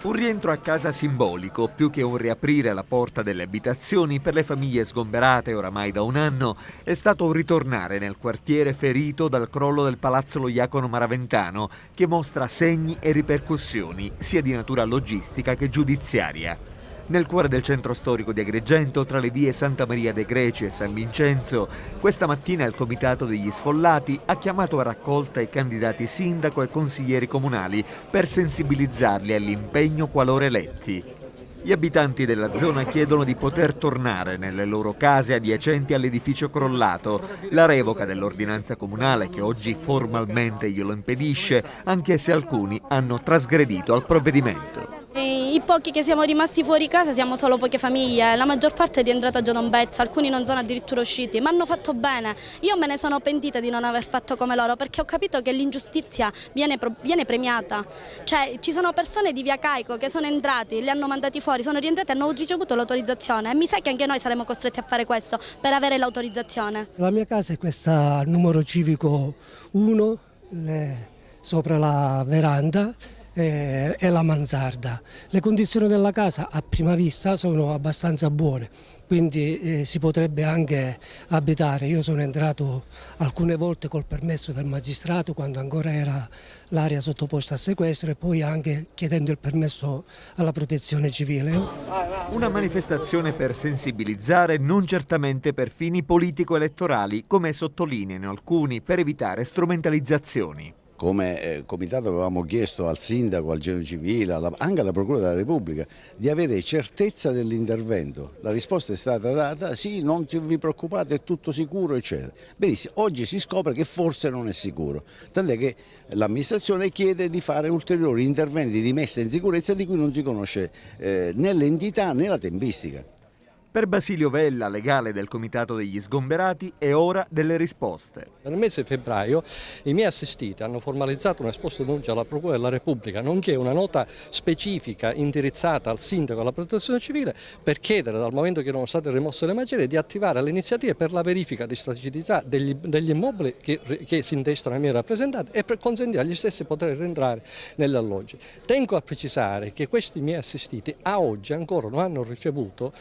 Un rientro a casa simbolico, più che un riaprire la porta delle abitazioni per le famiglie sgomberate oramai da un anno, è stato un ritornare nel quartiere ferito dal crollo del Palazzo Lo Iacono Maraventano, che mostra segni e ripercussioni sia di natura logistica che giudiziaria. Nel cuore del centro storico di Agrigento, tra le vie Santa Maria dei Greci e San Vincenzo, questa mattina il Comitato degli Sfollati ha chiamato a raccolta i candidati sindaco e consiglieri comunali per sensibilizzarli all'impegno qualora eletti. Gli abitanti della zona chiedono di poter tornare nelle loro case adiacenti all'edificio crollato, la revoca dell'ordinanza comunale che oggi formalmente glielo impedisce, anche se alcuni hanno trasgredito al provvedimento. I pochi che siamo rimasti fuori casa siamo solo poche famiglie, la maggior parte è rientrata già da un pezzo, alcuni non sono addirittura usciti, ma hanno fatto bene. Io me ne sono pentita di non aver fatto come loro perché ho capito che l'ingiustizia viene premiata. Cioè ci sono persone di Via Caico che sono entrati, li hanno mandati fuori, sono rientrati e hanno ricevuto l'autorizzazione e mi sa che anche noi saremo costretti a fare questo per avere l'autorizzazione. La mia casa è questa numero civico 1, sopra la veranda e la mansarda. Le condizioni della casa a prima vista sono abbastanza buone, quindi si potrebbe anche abitare. Io sono entrato alcune volte col permesso del magistrato quando ancora era l'area sottoposta a sequestro e poi anche chiedendo il permesso alla protezione civile. Una manifestazione per sensibilizzare, non certamente per fini politico-elettorali, come sottolineano alcuni, per evitare strumentalizzazioni. Come comitato avevamo chiesto al sindaco, al genio civile, anche alla Procura della Repubblica di avere certezza dell'intervento. La risposta è stata data: sì, non vi preoccupate, è tutto sicuro, eccetera. Benissimo, oggi si scopre che forse non è sicuro, tant'è che l'amministrazione chiede di fare ulteriori interventi di messa in sicurezza di cui non si conosce né l'entità né la tempistica. Per Basilio Vella, legale del Comitato degli Sgomberati, è ora delle risposte. Nel mese di febbraio i miei assistiti hanno formalizzato un esposto denuncia alla Procura della Repubblica, nonché una nota specifica indirizzata al sindaco e alla protezione civile per chiedere, dal momento che erano state rimosse le macerie, di attivare le iniziative per la verifica di strategicità degli immobili che si intestano ai miei rappresentanti e per consentire agli stessi di poter rientrare negli alloggi. Tengo a precisare che questi miei assistiti a oggi ancora non hanno ricevuto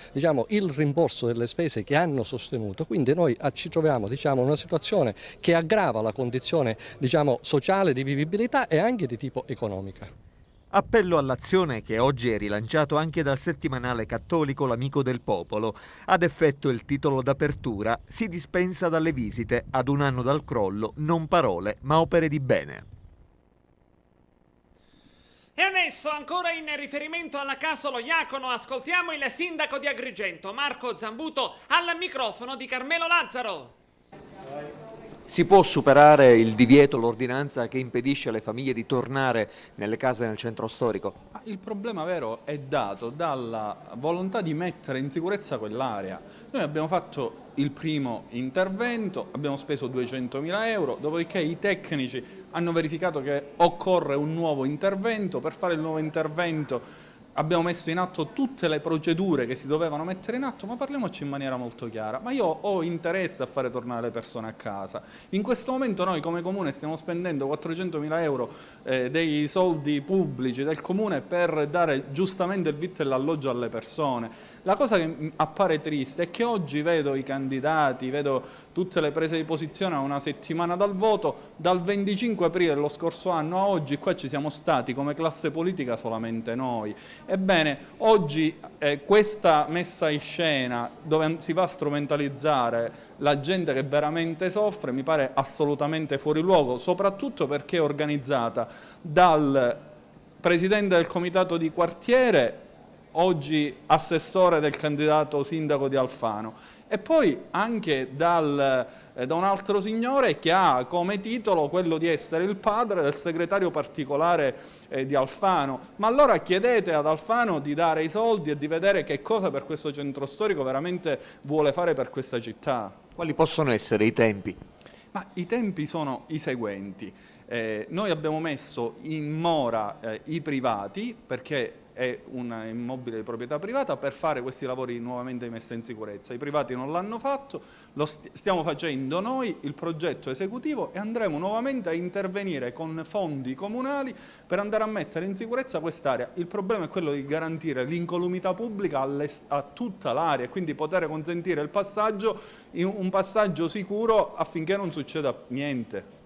il rimborso delle spese che hanno sostenuto, quindi noi ci troviamo in una situazione che aggrava la condizione sociale di vivibilità e anche di tipo economica. Appello all'azione che oggi è rilanciato anche dal settimanale cattolico L'Amico del Popolo. Ad effetto il titolo d'apertura: si dispensa dalle visite, ad un anno dal crollo, non parole ma opere di bene. E adesso, ancora in riferimento alla casa Lo Iacono, ascoltiamo il sindaco di Agrigento, Marco Zambuto, al microfono di Carmelo Lazzaro. Si può superare il divieto, l'ordinanza che impedisce alle famiglie di tornare nelle case nel centro storico? Il problema vero è dato dalla volontà di mettere in sicurezza quell'area. Noi abbiamo fatto il primo intervento, abbiamo speso 200.000 euro, dopodiché i tecnici hanno verificato che occorre un nuovo intervento. Per fare il nuovo intervento abbiamo messo in atto tutte le procedure che si dovevano mettere in atto, ma parliamoci in maniera molto chiara. Ma io ho interesse a fare tornare le persone a casa. In questo momento noi come Comune stiamo spendendo 400.000 euro dei soldi pubblici del Comune per dare giustamente il vitto e l'alloggio alle persone. La cosa che appare triste è che oggi vedo i candidati, vedo tutte le prese di posizione a una settimana dal voto, dal 25 aprile dello scorso anno a oggi qua ci siamo stati come classe politica solamente noi. Ebbene, oggi questa messa in scena dove si va a strumentalizzare la gente che veramente soffre mi pare assolutamente fuori luogo, soprattutto perché è organizzata dal presidente del comitato di quartiere, oggi assessore del candidato sindaco di Alfano, e poi anche da un altro signore che ha come titolo quello di essere il padre del segretario particolare di Alfano. Ma allora chiedete ad Alfano di dare i soldi e di vedere che cosa per questo centro storico veramente vuole fare per questa città. Quali possono essere i tempi? Ma i tempi sono i seguenti. Noi abbiamo messo in mora i privati perché è un immobile di proprietà privata, per fare questi lavori nuovamente di messa in sicurezza. I privati non l'hanno fatto, lo stiamo facendo noi, il progetto esecutivo, e andremo nuovamente a intervenire con fondi comunali per andare a mettere in sicurezza quest'area. Il problema è quello di garantire l'incolumità pubblica a tutta l'area e quindi poter consentire il passaggio, un passaggio sicuro affinché non succeda niente.